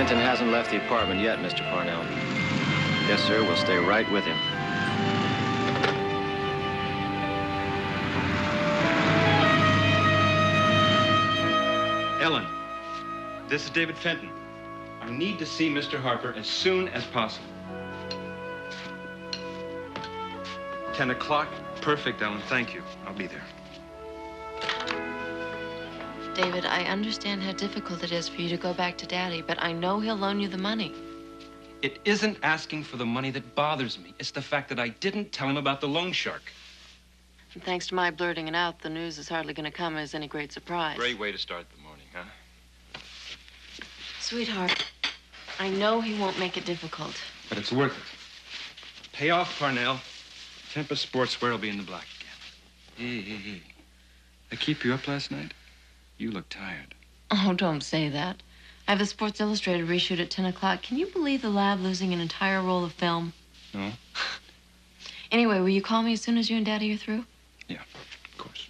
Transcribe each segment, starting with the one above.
Pennington hasn't left the apartment yet, Mr. Parnell. Yes, sir, we'll stay right with him. Ellen, this is David Fenton. I need to see Mr. Harper as soon as possible. 10 o'clock? Perfect, Ellen. Thank you. I'll be there. David, I understand how difficult it is for you to go back to Daddy, but I know he'll loan you the money. It isn't asking for the money that bothers me. It's the fact that I didn't tell him about the loan shark. And thanks to my blurting it out, the news is hardly going to come as any great surprise. Great way to start the morning, huh? Sweetheart, I know he won't make it difficult. But it's worth it. Pay off Parnell. Tempest Sportswear will be in the black again. Hey. I keep you up last night? You look tired. Oh, don't say that. I have the Sports Illustrated reshoot at 10 o'clock. Can you believe the lab losing an entire roll of film? No. Anyway, will you call me as soon as you and Daddy are through? Yeah, of course.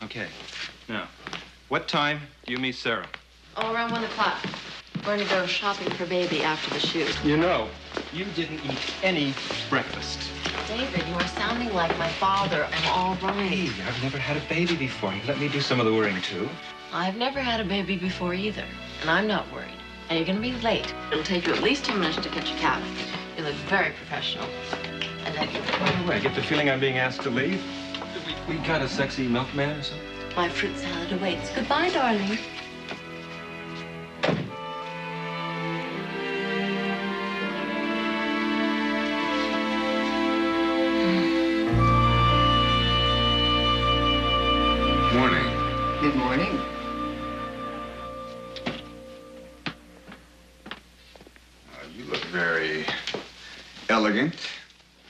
Okay. Now, what time do you meet Sarah? Oh, around 1 o'clock. We're going to go shopping for baby after the shoot. You know, you didn't eat any breakfast. David, you are sounding like my father. I'm all right. Hey, I've never had a baby before. Let me do some of the worrying, too. I've never had a baby before either, and I'm not worried. And you're going to be late. It'll take you at least 2 minutes to catch a cab. You look very professional. And then By the way, I get the feeling I'm being asked to leave. We got a sexy milkman or something? my fruit salad awaits. Goodbye, darling. Morning. Good morning. You look very elegant.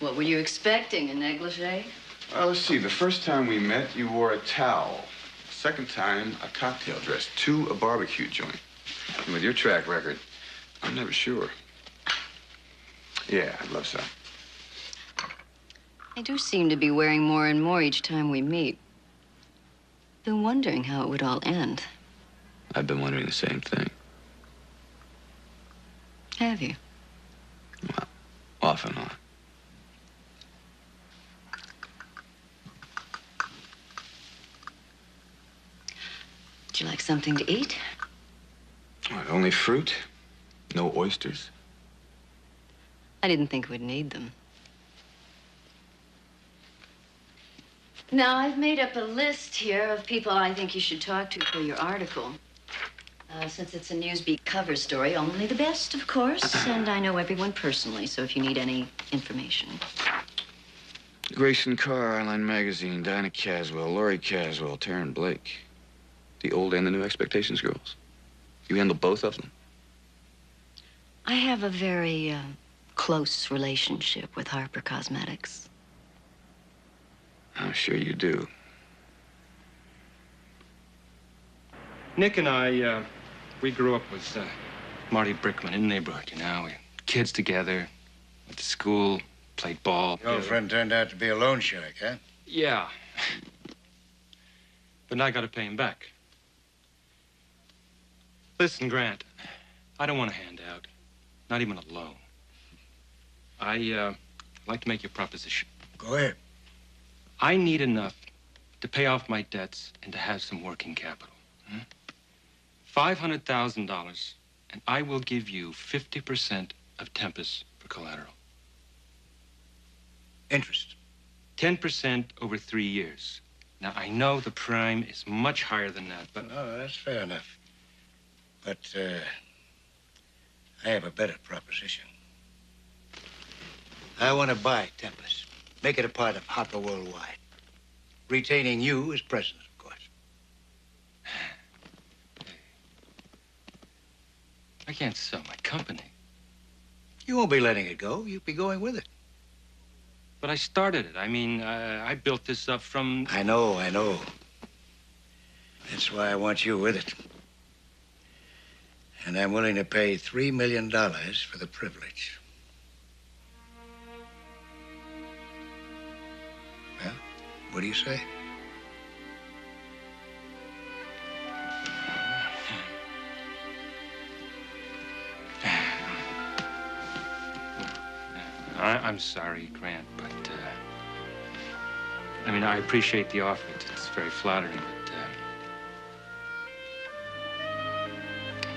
What were you expecting, a negligee? Let's see. The first time we met, you wore a towel. Second time, a cocktail dress to a barbecue joint. And with your track record, I'm never sure. Yeah, I'd love some. I do seem to be wearing more and more each time we meet. Been wondering how it would all end. I've been wondering the same thing. Have you? Well, off and on. Would you like something to eat? What, only fruit? No oysters? I didn't think we'd need them. Now, I've made up a list here of people I think you should talk to for your article. Since it's a Newsbeat cover story, only the best, of course. And I know everyone personally, so if you need any information. Grayson Carr, Eyeline Magazine, Dinah Caswell, Laurie Caswell, Taryn Blake. The old and the new Expectations girls. You handle both of them? I have a very close relationship with Harper Cosmetics. I'm sure you do. Nick and I, we grew up with Marty Brickman in the neighborhood, you know. We had kids together, went to school, played ball. Your friend turned out to be a loan shark, huh? Yeah. But now I gotta pay him back. Listen, Grant, I don't want a handout, not even a loan. I'd like to make you a proposition. Go ahead. I need enough to pay off my debts and to have some working capital. $500,000, and I will give you 50% of Tempest for collateral. Interest. 10% over 3 years. Now, I know the prime is much higher than that, but... No, that's fair enough. But, I have a better proposition. I want to buy Tempest. Make it a part of Harper Worldwide. Retaining you as president, of course. I can't sell my company. You won't be letting it go. You'll be going with it. But I started it. I mean, I built this up from... I know. That's why I want you with it. And I'm willing to pay $3 million for the privilege. Well, what do you say? I'm sorry, Grant, but, I mean, I appreciate the offer. It's very flattering, but,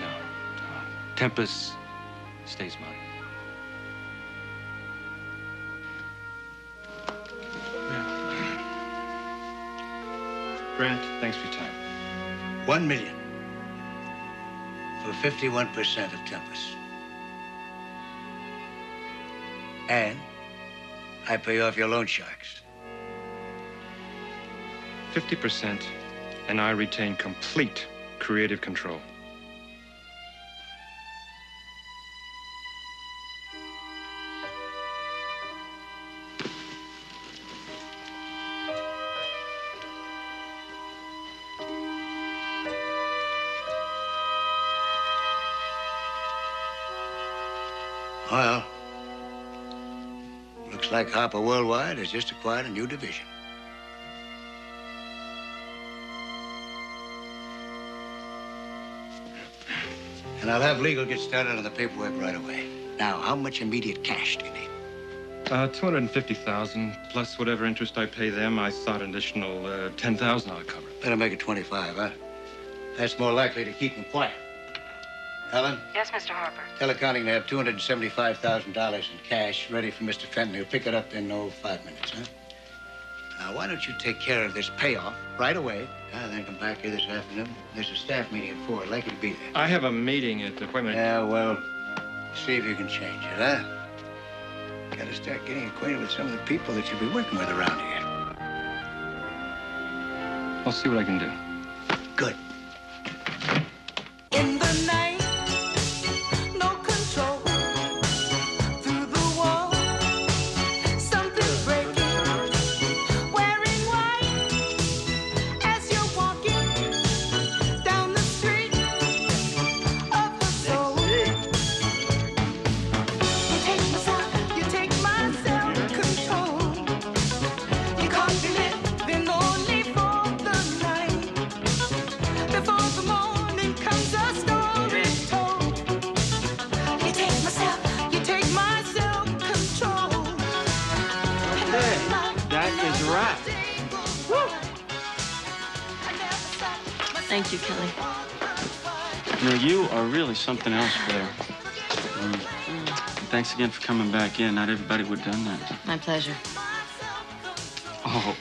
no. Tempest stays mine. Grant, thanks for your time. 1 million for 51% of Tempest. And I pay off your loan sharks. 50%, and I retain complete creative control. Well, looks like Harper Worldwide has just acquired a new division. And I'll have legal get started on the paperwork right away. Now, how much immediate cash do you need? 250,000 plus whatever interest I pay them. I thought an additional 10,000 ought to cover it. Better make it 25, huh? That's more likely to keep them quiet. Helen? Yes, Mr. Harper. Tell accounting to have $275,000 in cash ready for Mr. Fenton. He'll pick it up in 5 minutes, huh? Now, why don't you take care of this payoff right away, and then come back here this afternoon? There's a staff meeting at 4. I'd like you to be there. I have a meeting at the appointment. Yeah, well, see if you can change it, huh? Gotta start getting acquainted with some of the people that you'll be working with around here. I'll see what I can do. Good. In the night, no control. Through the wall, something's breaking. Wearing white as you're walking down the street of the soul. You take my self-control. You can't be living only for the night. Before the morning comes a story told. You take my self-control. That is right. Thank you, Kelly. You know, you are really something else, Blair. Thanks again for coming back in. Not everybody would have done that. My pleasure. Oh.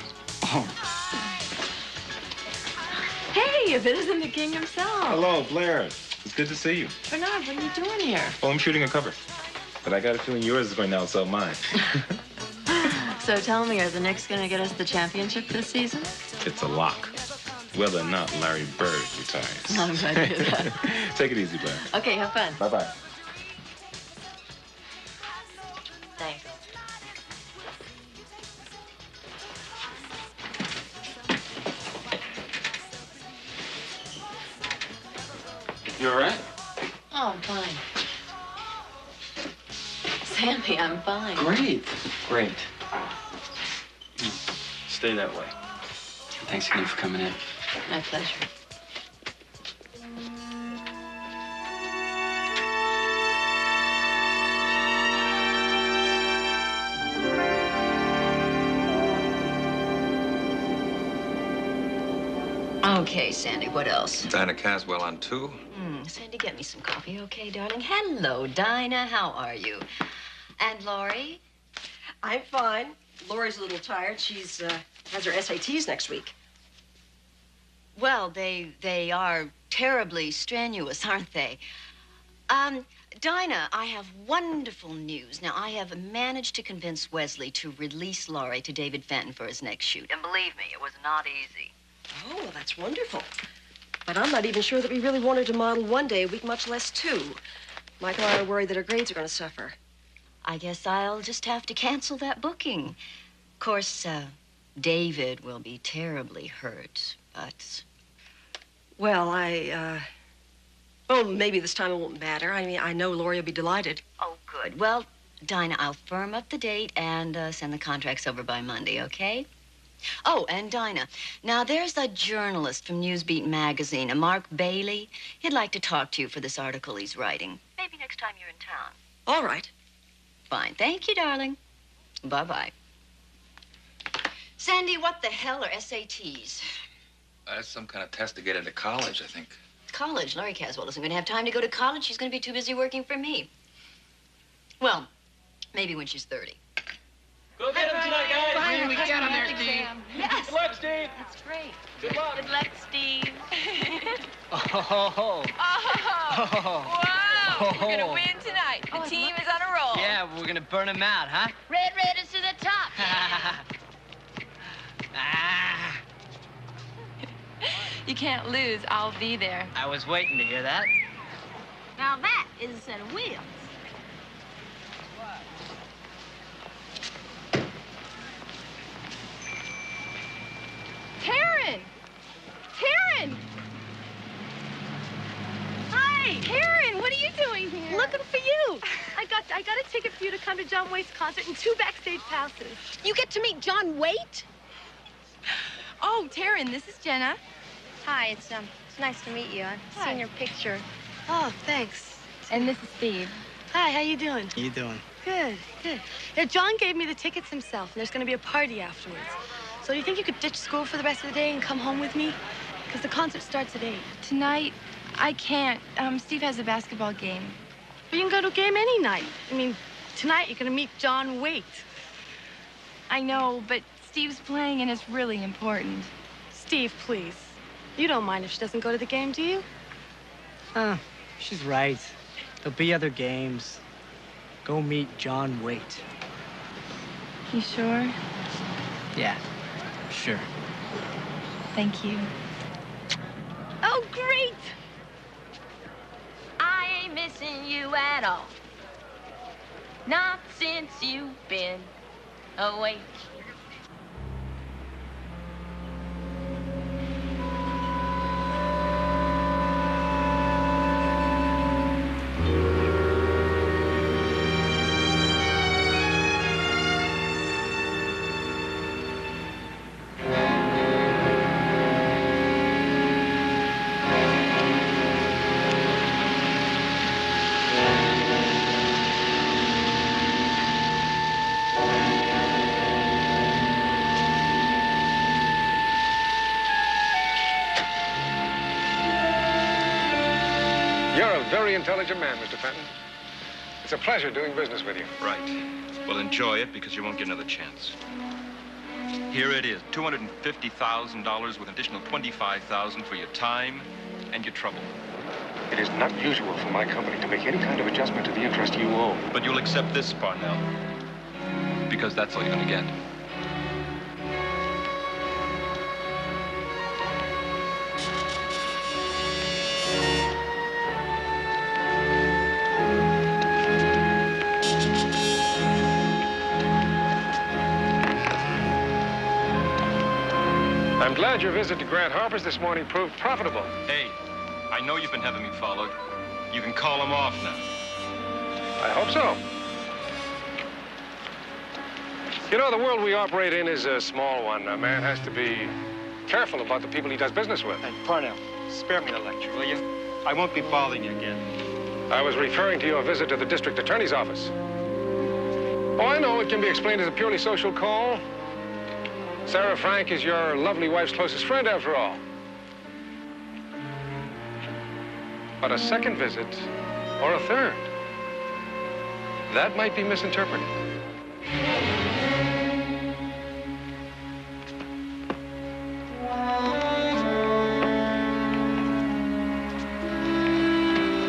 Hey, if it isn't the king himself. Hello, Blair. It's good to see you. Bernard, what are you doing here? Oh, I'm shooting a cover. But I got a feeling yours is going to outsell mine. So tell me, are the Knicks going to get us the championship this season? It's a lock. Whether or not Larry Bird retires. I'm glad to hear that. Take it easy, Blair. Okay, have fun. Bye-bye. Thanks. You all right? Oh, I'm fine. Sammy, I'm fine. Great. Stay that way. Thanks again for coming in. My pleasure. Okay, Sandy, what else? Dinah Caswell on 2. Sandy, get me some coffee, okay, darling? Hello, Dinah. How are you? And Laurie? I'm fine. Lori's a little tired. She's has her SATs next week. Well, they are terribly strenuous, aren't they? Dinah, I have wonderful news. Now, I have managed to convince Wesley to release Laurie to David Fenton for his next shoot. And believe me, it was not easy. Oh, well, that's wonderful. But I'm not even sure that we really want her to model 1 day a week, much less 2. Michael and I are worried that her grades are going to suffer. I guess I'll just have to cancel that booking. Of course, David will be terribly hurt, but... Well, well, maybe this time it won't matter. I mean, I know Laurie will be delighted. Oh, good. Well, Dinah, I'll firm up the date and send the contracts over by Monday, okay? Oh, and Dinah, now there's a journalist from Newsbeat magazine, a Mark Bailey. He'd like to talk to you for this article he's writing. Maybe next time you're in town. All right. Fine. Thank you, darling. Bye-bye. Sandy, what the hell are SATs? That's some kind of test to get into college, I think. College? Laurie Caswell isn't going to have time to go to college. She's going to be too busy working for me. Well, maybe when she's 30. Go get him tonight, guys. Finally, we get him there, Steve. Yes. Good luck, Steve. That's great. Good luck. Good luck, Steve. Oh. Wow. We're going to win tonight. The team is on a roll. Yeah, we're gonna burn him out, huh? Red Raiders to the top. Ah, You can't lose. I'll be there. I was waiting to hear that. Now that is a set of wheels. Taryn! Taryn! Hi! Taryn, what are you doing here? Looking for you. I got a ticket for you to come to John Waite's concert and 2 backstage passes. You get to meet John Waite? Oh, Taryn, this is Jenna. Hi, it's nice to meet you. I've Hi. seen your picture. Oh, thanks. And this is Steve. Hi, how you doing? How you doing? Good, good. Yeah, John gave me the tickets himself, and there's going to be a party afterwards. So do you think you could ditch school for the rest of the day and come home with me? Because the concert starts at 8. Tonight, I can't. Steve has a basketball game. But you can go to a game any night. I mean, tonight you're going to meet John Waite. I know, but Steve's playing and it's really important. Steve, please. You don't mind if she doesn't go to the game, do you? She's right. There'll be other games. Go meet John Waite. You sure? Yeah, sure. Thank you. Oh, great! I ain't missing you at all. Not since you've been away. You're a very intelligent man, Mr. Fenton. It's a pleasure doing business with you. Right. Well, enjoy it because you won't get another chance. Here it is, $250,000 with an additional $25,000 for your time and your trouble. It is not usual for my company to make any kind of adjustment to the interest you owe. But you'll accept this, Parnell, because that's all you're going to get. I'm glad your visit to Grant Harper's this morning proved profitable. Hey, I know you've been having me followed. You can call him off now. I hope so. You know, the world we operate in is a small one. A man has to be careful about the people he does business with. Hey, Parnell, spare me the lecture, will you? I won't be bothering you again. I was referring to your visit to the district attorney's office. Oh, I know it can be explained as a purely social call. Sarah Frank is your lovely wife's closest friend, after all. But a second visit, or a third, that might be misinterpreted.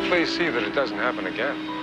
Please see that it doesn't happen again.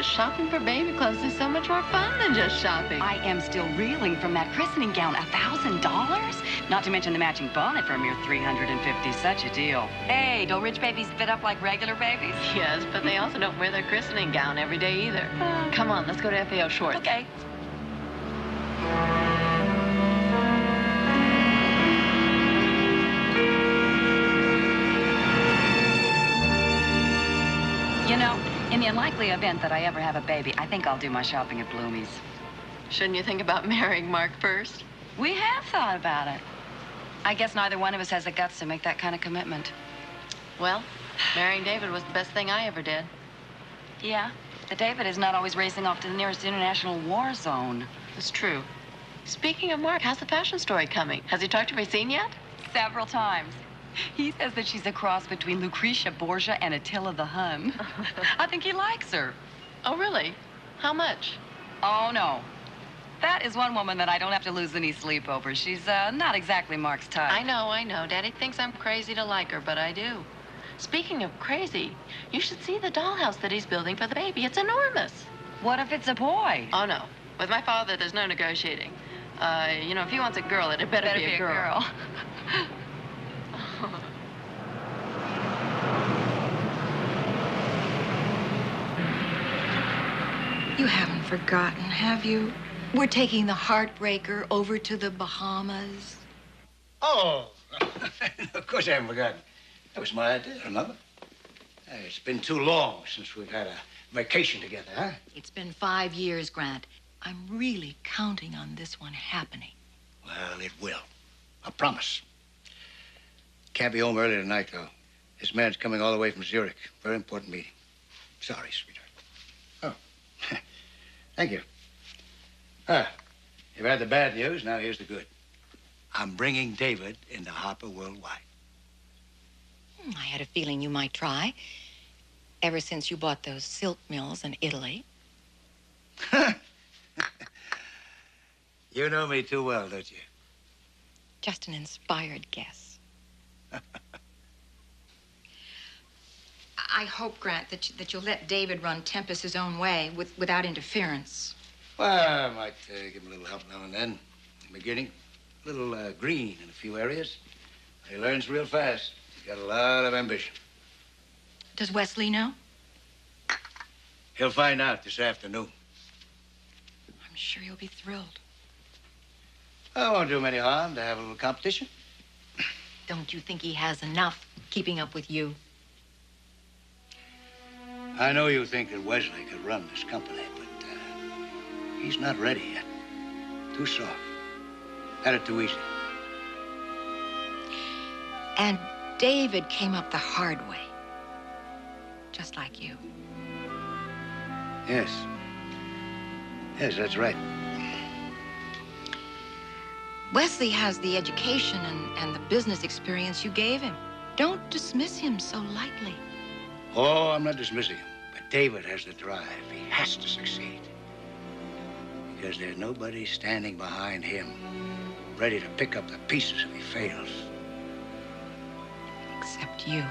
Shopping for baby clothes is so much more fun than just shopping. I am still reeling from that christening gown. $1,000? Not to mention the matching bonnet for a mere $350. Such a deal. Hey, don't rich babies fit up like regular babies? Yes, but they also don't wear their christening gown every day either. Come on, let's go to FAO Schwartz. Okay. You know, in the unlikely event that I ever have a baby, I think I'll do my shopping at Bloomie's. Shouldn't you think about marrying Mark first? We have thought about it. I guess neither one of us has the guts to make that kind of commitment. Well, marrying David was the best thing I ever did. Yeah, but David is not always racing off to the nearest international war zone. It's true. Speaking of Mark, how's the fashion story coming? Has he talked to Racine yet? Several times. He says that she's a cross between Lucretia Borgia and Attila the Hun. I think he likes her. Oh, really? How much? Oh, no. That is one woman that I don't have to lose any sleep over. She's not exactly Mark's type. I know. Daddy thinks I'm crazy to like her, but I do. Speaking of crazy, you should see the dollhouse that he's building for the baby. It's enormous. What if it's a boy? Oh, no. With my father, there's no negotiating. You know, if he wants a girl, it better be a girl. You haven't forgotten, have you? We're taking the Heartbreaker over to the Bahamas. Oh, of course I haven't forgotten. That was my idea, remember? It's been too long since we've had a vacation together, huh? It's been 5 years, Grant. I'm really counting on this one happening. Well, it will. I promise. Can't be home early tonight, though. This man's coming all the way from Zurich. Very important meeting. Sorry, sweetheart. Oh, thank you. You've had the bad news, now here's the good. I'm bringing David into Harper Worldwide. I had a feeling you might try. Ever since you bought those silk mills in Italy. You know me too well, don't you? Just an inspired guess. I hope, Grant, that you'll let David run Tempest his own way without interference. Well, I might give him a little help now and then. In the beginning, a little green in a few areas. He learns real fast. He's got a lot of ambition. Does Wesley know? He'll find out this afternoon. I'm sure he'll be thrilled. I won't do him any harm to have a little competition. Don't you think he has enough keeping up with you? I know you think that Wesley could run this company, but he's not ready yet. Too soft. Had it too easy. And David came up the hard way. Just like you. Yes. Yes, that's right. Wesley has the education and the business experience you gave him. Don't dismiss him so lightly. Oh, I'm not dismissing him. But David has the drive. He has to succeed. Because there's nobody standing behind him, ready to pick up the pieces if he fails. Except you.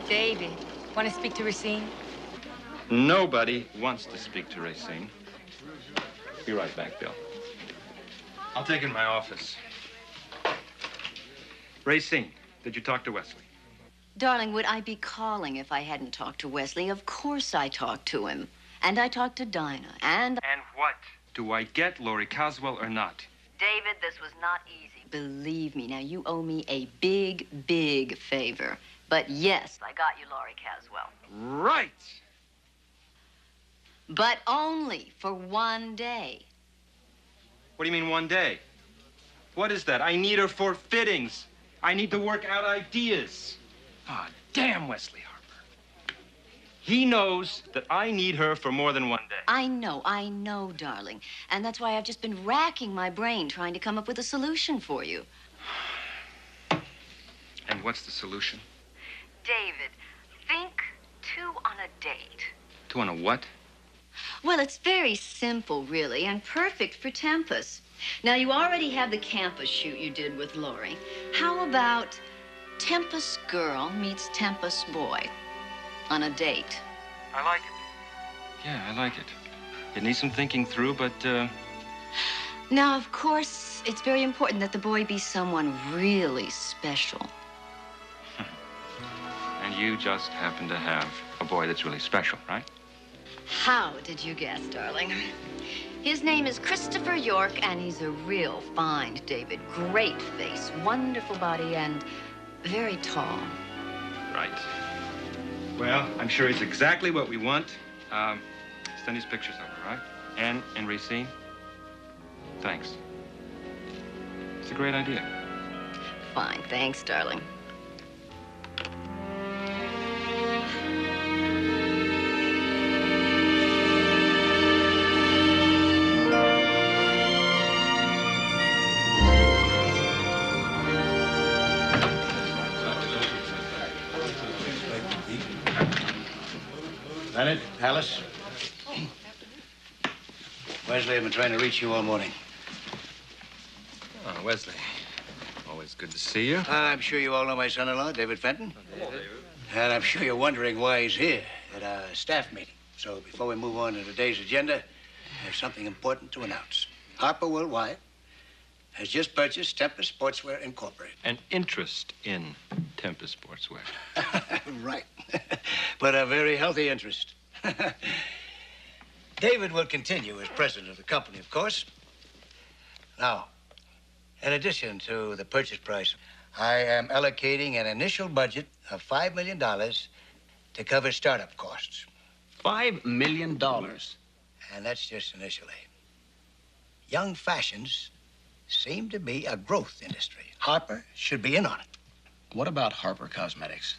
David, want to speak to Racine? Nobody wants to speak to Racine. Be right back, Bill. I'll take it in my office. Racine, did you talk to Wesley? Darling, would I be calling if I hadn't talked to Wesley? Of course I talked to him. And I talked to Dinah, and... And what? Do I get Laurie Caswell or not? David, this was not easy. Believe me, now you owe me a big, big favor. But yes, I got you Laurie Caswell. Right! But only for one day. What do you mean, one day? What is that? I need her for fittings. I need to work out ideas. Ah, damn Wesley Harper. He knows that I need her for more than one day. I know, darling. And that's why I've just been racking my brain trying to come up with a solution for you. And what's the solution? David, think 2 on a date. 2 on a what? Well, it's very simple, really, and perfect for Tempest. Now, you already have the campus shoot you did with Laurie. How about Tempest girl meets Tempest boy on a date? I like it. Yeah, I like it. It needs some thinking through, but, Now, of course, it's very important that the boy be someone really special. And you just happen to have a boy that's really special, right? How did you guess, darling? His name is Christopher York, and he's a real find, David. Great face, wonderful body, and very tall. Right. Well, I'm sure he's exactly what we want. Send these pictures over, right? Anne and Racine. Thanks. It's a great idea. Fine, thanks, darling. Bennett, Alice. Wesley, I've been trying to reach you all morning. Oh, Wesley. Always good to see you. I'm sure you all know my son-in-law, David Fenton. And I'm sure you're wondering why he's here at our staff meeting. So before we move on to today's agenda, there's something important to announce. Harper Worldwide has just purchased Tempest Sportswear Incorporated. An interest in Tempest Sportswear. Right. But a very healthy interest. David will continue as president of the company, of course. Now, in addition to the purchase price, I am allocating an initial budget of $5 million to cover startup costs. $5 million? And that's just initially. Young fashions seem to be a growth industry. Harper should be in on it. What about Harper Cosmetics?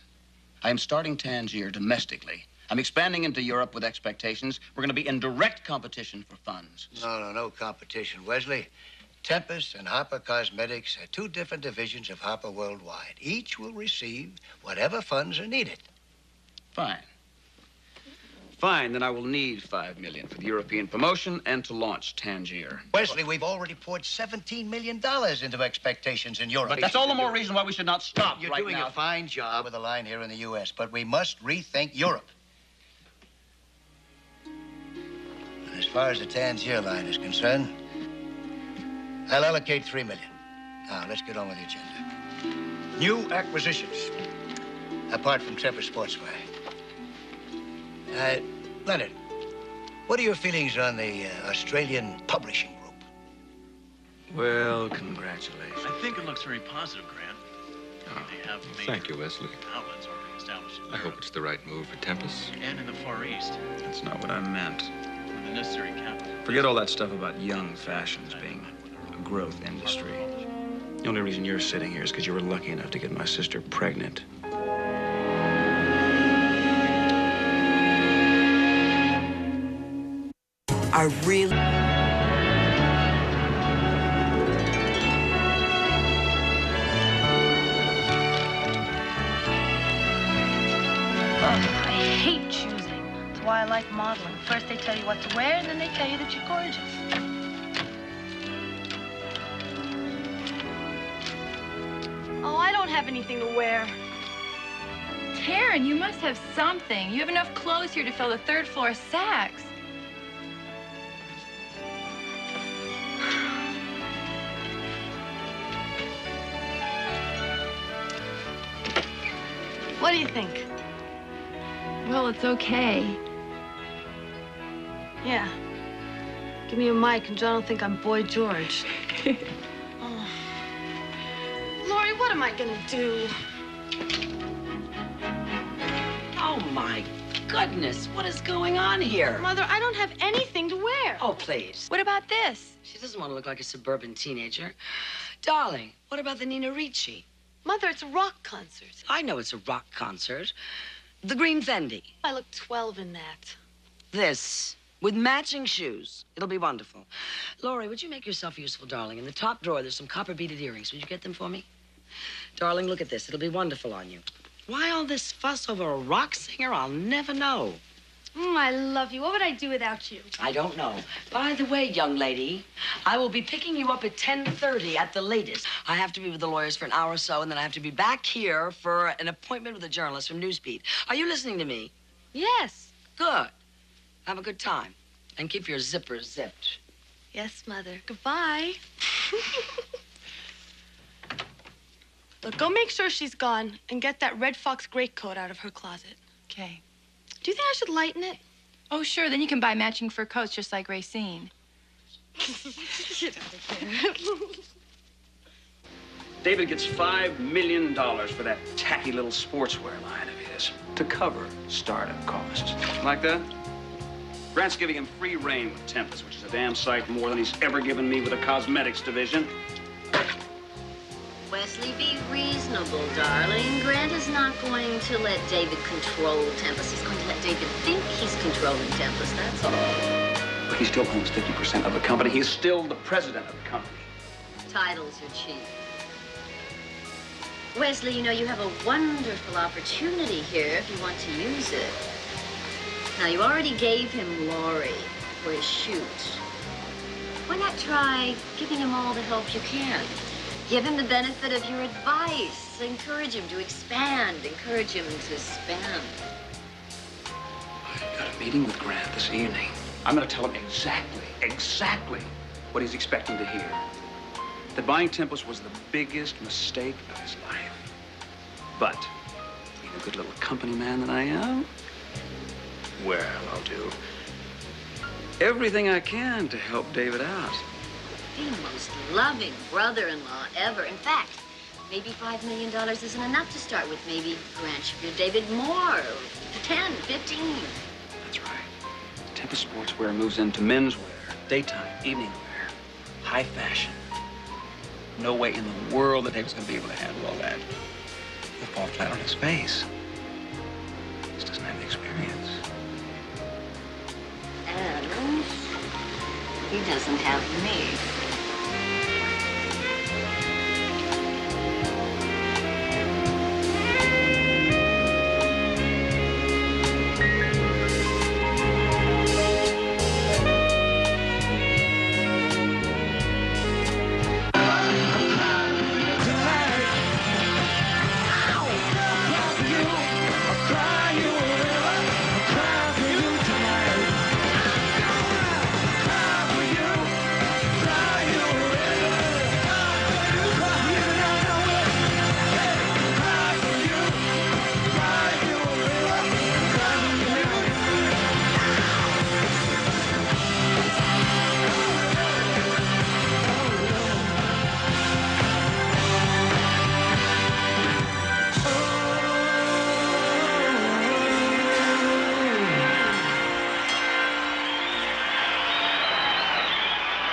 I am starting Tangier domestically. I'm expanding into Europe with expectations. We're going to be in direct competition for funds. No competition, Wesley. Tempest and Harper Cosmetics are two different divisions of Harper Worldwide. Each will receive whatever funds are needed. Fine. Fine, then I will need $5 million for the European promotion and to launch Tangier. Wesley, we've already poured $17 million into expectations in Europe. But that's all the more reason why we should not stop You're right doing now. a fine job with the line here in the U.S., but we must rethink Europe. And as far as the Tangier line is concerned, I'll allocate $3 million. Now, let's get on with the agenda. New acquisitions, apart from Tempest Sportswear. Leonard, what are your feelings on the Australian publishing group? Well, congratulations. I think it looks very positive, Grant. They have major Thank you, Wesley. outlets already established in I hope Europe it's the right move for Tempest. and in the Far East, That's not what I meant. with the necessary capital. Forget all that stuff about young fashions being a growth industry. The only reason you're sitting here is because you were lucky enough to get my sister pregnant. I really... I hate choosing. That's why I like modeling. First they tell you what to wear, and then they tell you that you're gorgeous. Oh, I don't have anything to wear. Taryn, you must have something. You have enough clothes here to fill the third floor of Saks. What do you think? Well, it's okay. Yeah. Give me a mic, and John will think I'm Boy George. Oh. Lori, what am I gonna do? Oh, my goodness. What is going on here? Mother, I don't have anything to wear. Oh, please. What about this? She doesn't want to look like a suburban teenager. Darling, what about the Nina Ricci? Mother, it's a rock concert. I know it's a rock concert. The green Fendi. I look 12 in that. This, with matching shoes. It'll be wonderful. Lori, would you make yourself useful, darling? In the top drawer, there's some copper-beaded earrings. Would you get them for me? Darling, look at this. It'll be wonderful on you. Why all this fuss over a rock singer? I'll never know. I love you. What would I do without you? I don't know. By the way, young lady, I will be picking you up at 10:30 at the latest. I have to be with the lawyers for an hour or so, and then I have to be back here for an appointment with a journalist from Newsbeat. Are you listening to me? Yes. Good. Have a good time. And keep your zippers zipped. Yes, Mother. Goodbye. Look, go make sure she's gone and get that Red Fox greatcoat out of her closet. Okay. Do you think I should lighten it? Oh, sure. Then you can buy matching fur coats just like Racine. Get out of here. David gets $5 million for that tacky little sportswear line of his to cover startup costs. Like that? Grant's giving him free reign with Tempest, which is a damn sight more than he's ever given me with a cosmetics division. Wesley, be reasonable, darling. Grant is not going to let David control Tempest. He's going to let David think he's controlling Tempest, that's all. But he still owns 50% of the company. He's still the president of the company. Titles are cheap. Wesley, you know, you have a wonderful opportunity here if you want to use it. Now, you already gave him Laurie for his shoot. Why not try giving him all the help you can? Give him the benefit of your advice. Encourage him to expand. Encourage him to spend. I've got a meeting with Grant this evening. I'm going to tell him exactly what he's expecting to hear. That buying Tempest was the biggest mistake of his life. But, being a good little company man that I am, well, I'll do everything I can to help David out. The most loving brother-in-law ever. In fact, maybe $5 million isn't enough to start with. Maybe Grant should give David more. 10, 15. That's right. Tempest Sportswear moves into menswear, daytime, evening wear, high fashion. No way in the world that David's going to be able to handle all that. He'll fall flat on his face. He just doesn't have the experience. And he doesn't have me.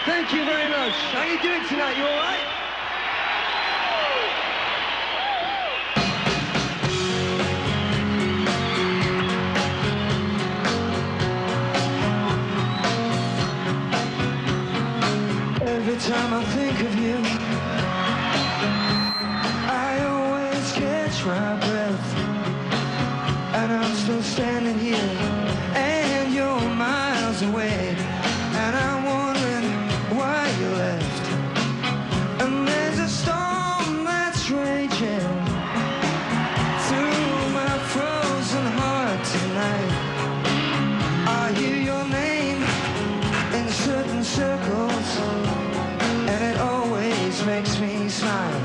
Thank you very much. How you doing tonight? You all right? Every time I think of you, I always catch my breath. And I'm still standing here, and you're miles away. And I'm wondering why you left. And there's a storm that's raging through my frozen heart tonight. I hear your name in certain circles, and it always makes me smile.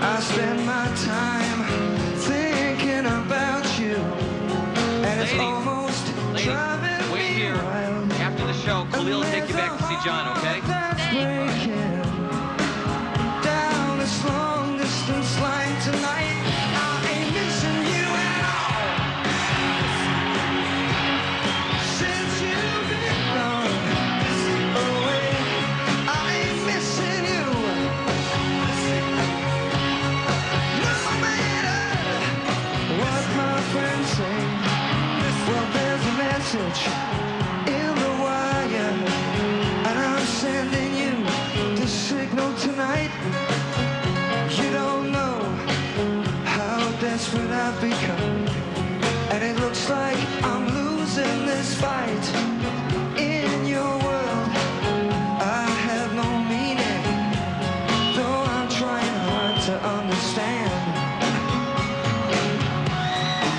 I spend my time thinking about you, and it's almost driving me wild. After the show, Khalil will take you back to see John, okay? Down this long distance line tonight, I ain't missing you at all. Since you've been gone away, I ain't missing you. No matter what my friends say, well, there's a message in the wire, and I'm sending you the signal tonight. You don't know how desperate I've become, and it looks like I'm losing this fight. In your world, I have no meaning, though I'm trying hard to understand.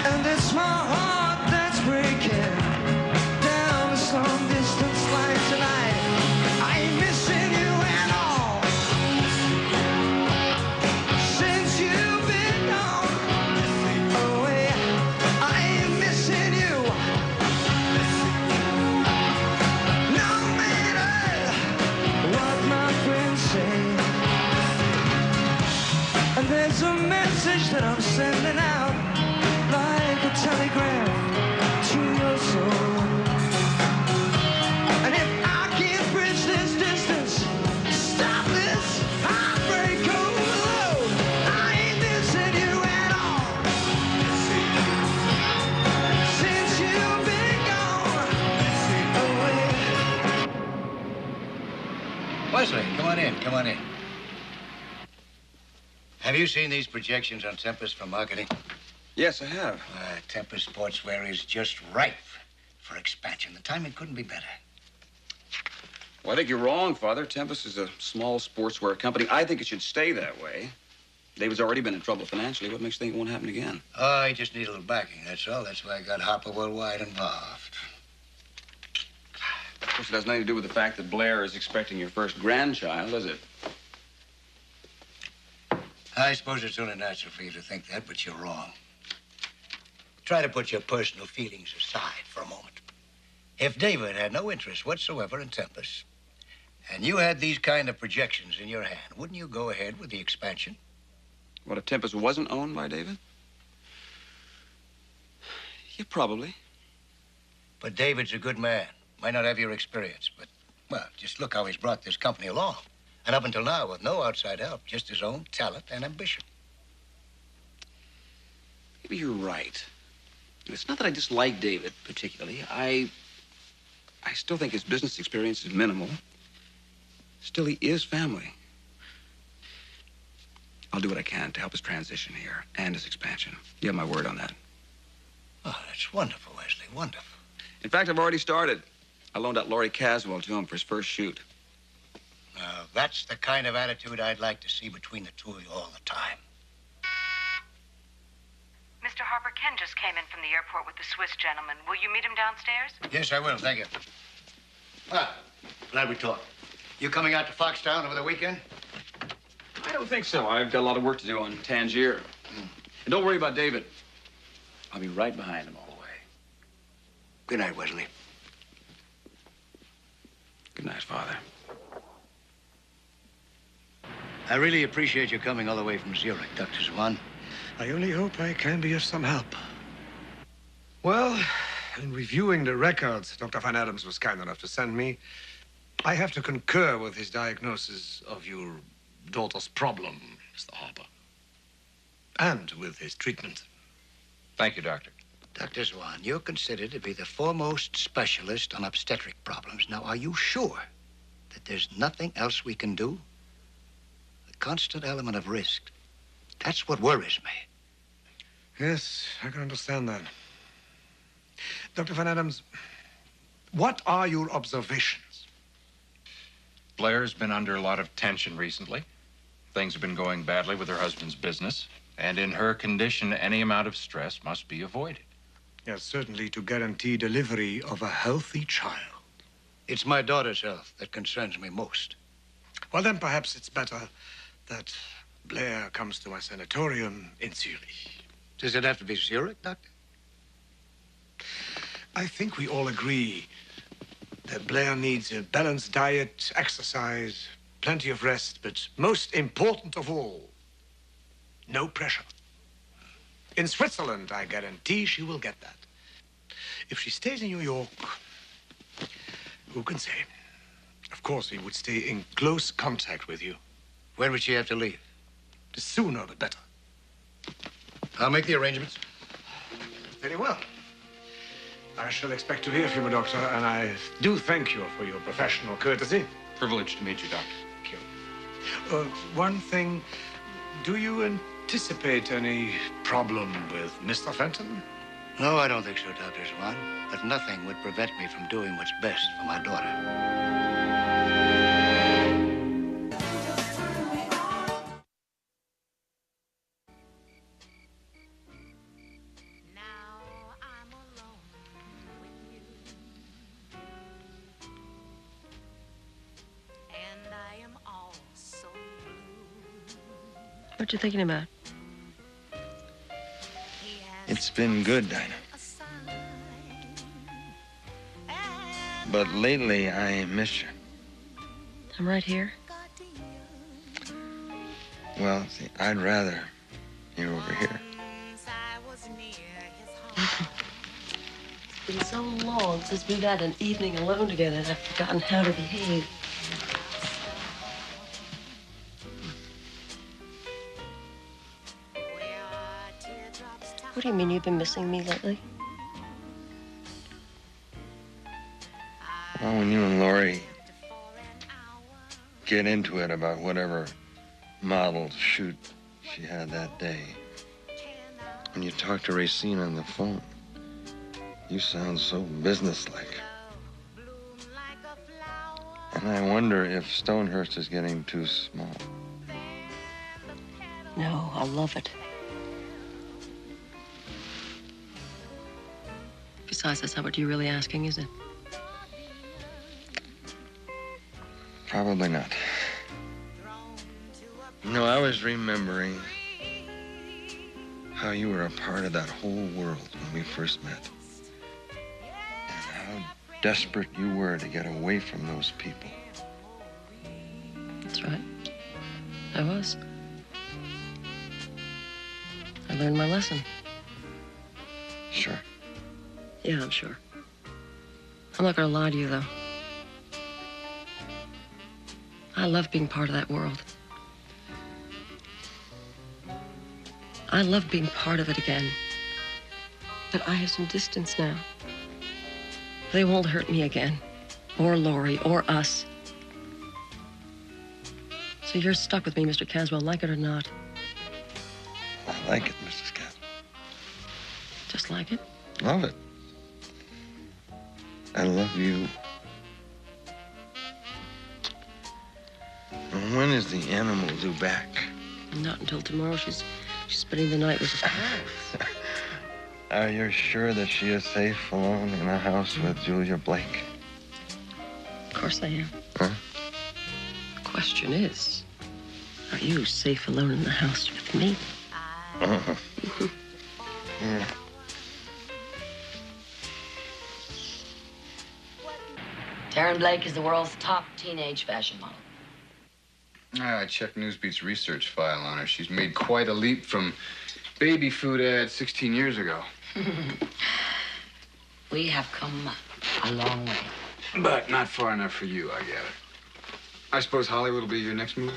And it's my heart that's breaking down this long distance line tonight. I ain't missing you at all. Since you've been gone away, telegraph to your soul. And if I can't bridge this distance, stop this heartbreak, oh, I ain't missing you at all. Since you've been gone away. Wesley, come on in, come on in. Have you seen these projections on Tempest for marketing? Yes, I have. Tempest Sportswear is just ripe for expansion. The timing couldn't be better. Well, I think you're wrong, Father. Tempest is a small sportswear company. I think it should stay that way. David's already been in trouble financially. What makes you think it won't happen again? Oh, I just need a little backing, that's all. That's why I got Harper Worldwide involved. Of course, it has nothing to do with the fact that Blair is expecting your first grandchild, does it? I suppose it's only natural for you to think that, but you're wrong. Try to put your personal feelings aside for a moment. If David had no interest whatsoever in Tempest, and you had these kind of projections in your hand, wouldn't you go ahead with the expansion? What, if Tempest wasn't owned by David? Yeah, probably. But David's a good man. Might not have your experience, but, well, just look how he's brought this company along. And up until now, with no outside help, just his own talent and ambition. Maybe you're right. It's not that I dislike David particularly. I still think his business experience is minimal. Still, he is family. I'll do what I can to help his transition here and his expansion. You have my word on that. Oh, that's wonderful, Wesley, wonderful. In fact, I've already started. I loaned out Laurie Caswell to him for his first shoot. Now, that's the kind of attitude I'd like to see between the two of you all the time. Mr. Harper, Ken just came in from the airport with the Swiss gentleman. Will you meet him downstairs? Yes, I will, thank you. Ah, glad we talked. You coming out to Foxtown over the weekend? I don't think so. I've got a lot of work to do on Tangier. And don't worry about David. I'll be right behind him all the way. Good night, Wesley. Good night, Father. I really appreciate you coming all the way from Zurich, Dr. Swan. I only hope I can be of some help. Well, in reviewing the records Dr. Van Adams was kind enough to send me, I have to concur with his diagnosis of your daughter's problem, Mr. Harper. And with his treatment. Thank you, Doctor. Dr. Swan, you're considered to be the foremost specialist on obstetric problems. Now, are you sure that there's nothing else we can do? The constant element of risk. That's what worries me. Yes, I can understand that. Dr. Van Adams, what are your observations? Blair's been under a lot of tension recently. Things have been going badly with her husband's business. And in her condition, any amount of stress must be avoided. Yes, certainly to guarantee delivery of a healthy child. It's my daughter's health that concerns me most. Well, then perhaps it's better that Blair comes to my sanatorium in Zurich. Does it have to be Zurich, Doctor? I think we all agree that Blair needs a balanced diet, exercise, plenty of rest, but most important of all, no pressure. In Switzerland, I guarantee she will get that. If she stays in New York, who can say? Of course, we would stay in close contact with you. When would she have to leave? The sooner, the better. I'll make the arrangements. Very well. I shall expect to hear from you, Doctor, and I do thank you for your professional courtesy. Privileged to meet you, Doctor. Thank you. One thing, do you anticipate any problem with Mr. Fenton? No, I don't think so, Dr. Swan. But nothing would prevent me from doing what's best for my daughter. What you thinking about? It's been good, Dinah. But lately, I miss you. I'm right here. Well, see, I'd rather you're over here. It's been so long since we've had an evening alone together that I've forgotten how to behave. What do you mean you've been missing me lately? Well, when you and Lori get into it about whatever model shoot she had that day, when you talk to Racine on the phone, you sound so businesslike. And I wonder if Stonehurst is getting too small. No, I love it. Besides, that's not what you're really asking, is it? Probably not. No, I was remembering how you were a part of that whole world when we first met. And how desperate you were to get away from those people. That's right. I was. I learned my lesson. Sure. Yeah, I'm sure. I'm not gonna lie to you, though. I love being part of that world. I love being part of it again. But I have some distance now. They won't hurt me again. Or Lori, or us. So you're stuck with me, Mr. Caswell, like it or not. I like it, Mrs. Caswell. Just like it? Love it. I love you. And when is the animal due back? Not until tomorrow. She's spending the night with her parents. Are you sure that she is safe alone in a house with Julia Blake? Of course I am. Huh? The question is, are you safe alone in the house with me? Uh-huh. Yeah. Taryn Blake is the world's top teenage fashion model. I checked Newsbeat's research file on her. She's made quite a leap from baby food ads 16 years ago. We have come a long way. But not far enough for you, I gather. I suppose Hollywood will be your next move?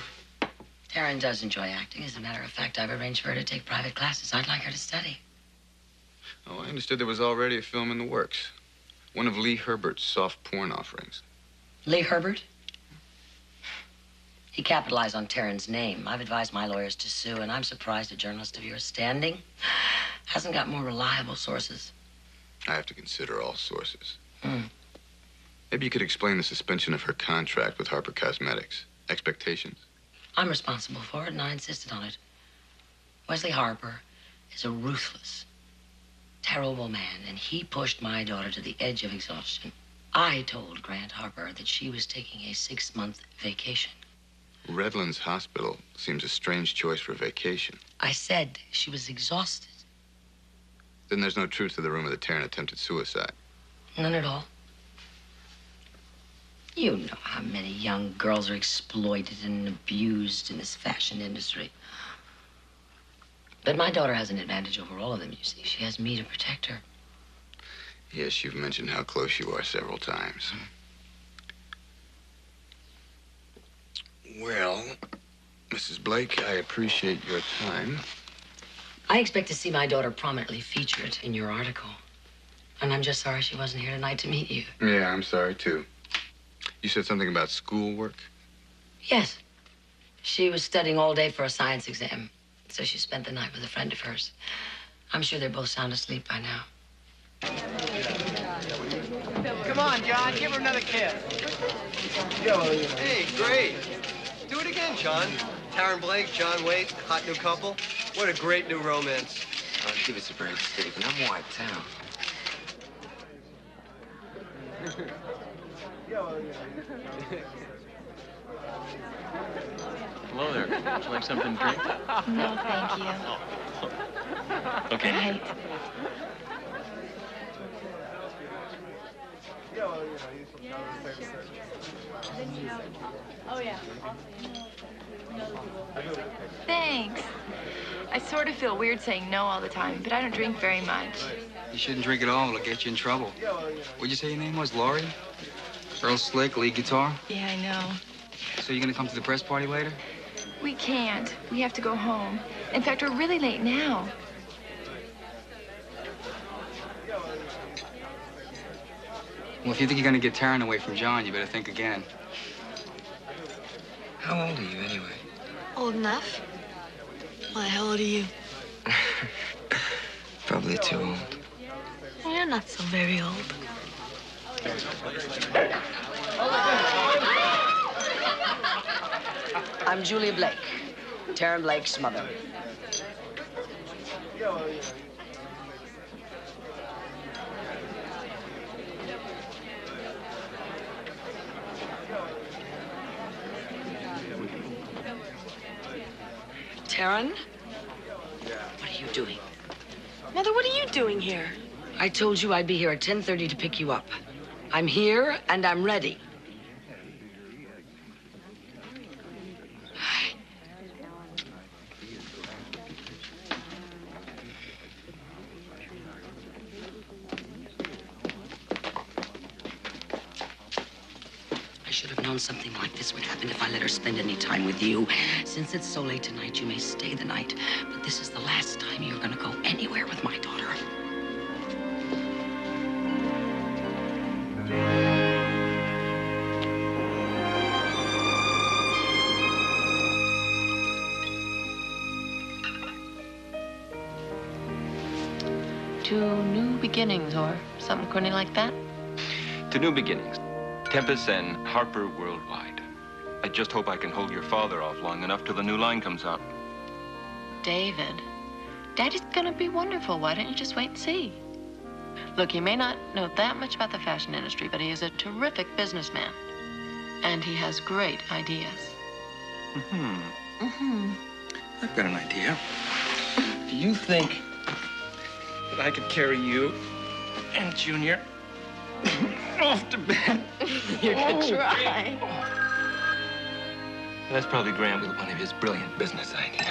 Taryn does enjoy acting. As a matter of fact, I've arranged for her to take private classes. I'd like her to study. Oh, I understood there was already a film in the works. One of Lee Herbert's soft porn offerings. Lee Herbert? He capitalized on Taryn's name. I've advised my lawyers to sue, and I'm surprised a journalist of your standing hasn't got more reliable sources. I have to consider all sources. Hmm. Maybe you could explain the suspension of her contract with Harper Cosmetics. Expectations? I'm responsible for it, and I insisted on it. Wesley Harper is a ruthless, terrible man, and he pushed my daughter to the edge of exhaustion. I told Grant Harper that she was taking a 6-month vacation. Redlands Hospital seems a strange choice for vacation. I said she was exhausted. Then there's no truth to the rumor that Taryn attempted suicide. None at all. You know how many young girls are exploited and abused in this fashion industry. But my daughter has an advantage over all of them, you see. She has me to protect her. Yes, you've mentioned how close you are several times. Well, Mrs. Blake, I appreciate your time. I expect to see my daughter prominently featured in your article. And I'm just sorry she wasn't here tonight to meet you. Yeah, I'm sorry, too. You said something about schoolwork? Yes. She was studying all day for a science exam, so she spent the night with a friend of hers. I'm sure they're both sound asleep by now. Come on, John, give her another kiss. Hey, great. Do it again, John. Taryn Blake, John Waite, hot new couple. What a great new romance. Give us a break, Stephen. I'm white town. Hello there. Would you like something to drink? No, thank you. Oh. Okay. Right. Oh, yeah. Thanks. I sort of feel weird saying no all the time, but I don't drink very much. You shouldn't drink it all. It'll get you in trouble. What'd you say your name was, Laurie? Earl Slick, lead guitar? Yeah, I know. So you gonna come to the press party later? We can't. We have to go home. In fact, we're really late now. Well, if you think you're gonna get Taryn away from John, you better think again. How old are you, anyway? Old enough? Why, how old are you? Probably too old. Well, you're not so very old. I'm Julia Blake, Taryn Blake's mother. Taryn? What are you doing? Mother, what are you doing here? I told you I'd be here at 10:30 to pick you up. I'm here and I'm ready. I should have known something like this would happen if I let her spend any time with you. Since it's so late tonight, you may stay the night, but this is the last time you're gonna go anywhere with my daughter. To new beginnings or something corny like that? To new beginnings. Tempest and Harper Worldwide. I just hope I can hold your father off long enough till the new line comes out. David, Daddy's gonna be wonderful. Why don't you just wait and see? Look, he may not know that much about the fashion industry, but he is a terrific businessman. And he has great ideas. I've got an idea. Do you think that I could carry you and Junior off to bed? You could try. That's probably Graham with one of his brilliant business ideas.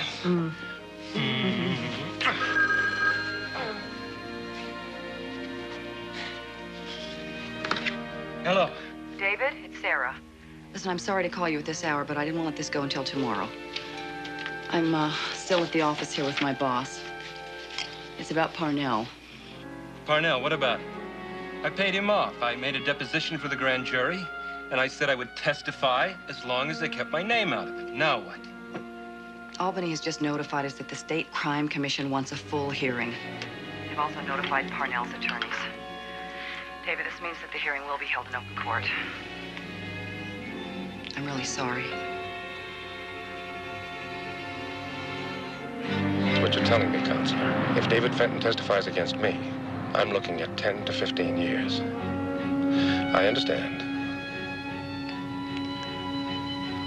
Hello. David, it's Sarah. Listen, I'm sorry to call you at this hour, but I didn't want to let this go until tomorrow. I'm still at the office here with my boss. It's about Parnell. Parnell, what about him? I paid him off. I made a deposition for the grand jury, and I said I would testify as long as they kept my name out of it. Now what? Albany has just notified us that the State Crime Commission wants a full hearing. They've also notified Parnell's attorneys. David, this means that the hearing will be held in open court. I'm really sorry. That's what you're telling me, Counselor. If David Fenton testifies against me, I'm looking at 10 to 15 years. I understand.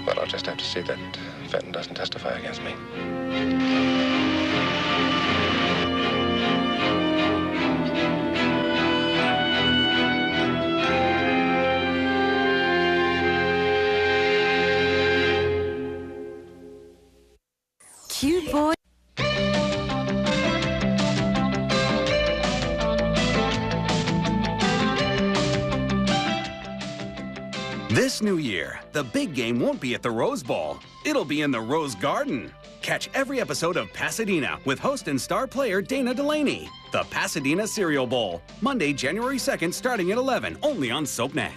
But I'll just have to see that Fenton doesn't testify against me. Cute boy. This new year, the big game won't be at the Rose Bowl. It'll be in the Rose Garden. Catch every episode of Pasadena with host and star player Dana Delaney. The Pasadena Cereal Bowl, Monday, January 2nd, starting at 11, only on SoapNet.